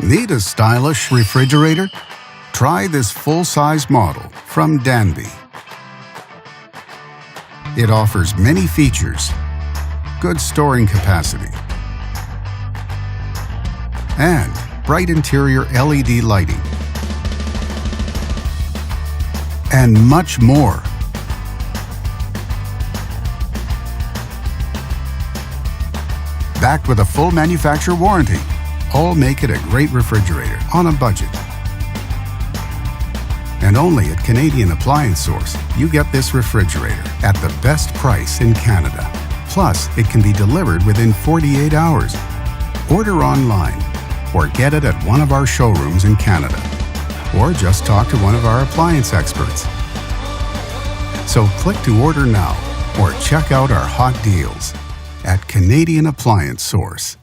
Need a stylish refrigerator? Try this full-size model from Danby. It offers many features, good storing capacity, and bright interior LED lighting, and much more. Backed with a full manufacturer warranty, all make it a great refrigerator on a budget. And only at Canadian Appliance Source, you get this refrigerator at the best price in Canada. Plus, it can be delivered within 48 hours. Order online or get it at one of our showrooms in Canada. Or just talk to one of our appliance experts. So click to order now or check out our hot deals at Canadian Appliance Source.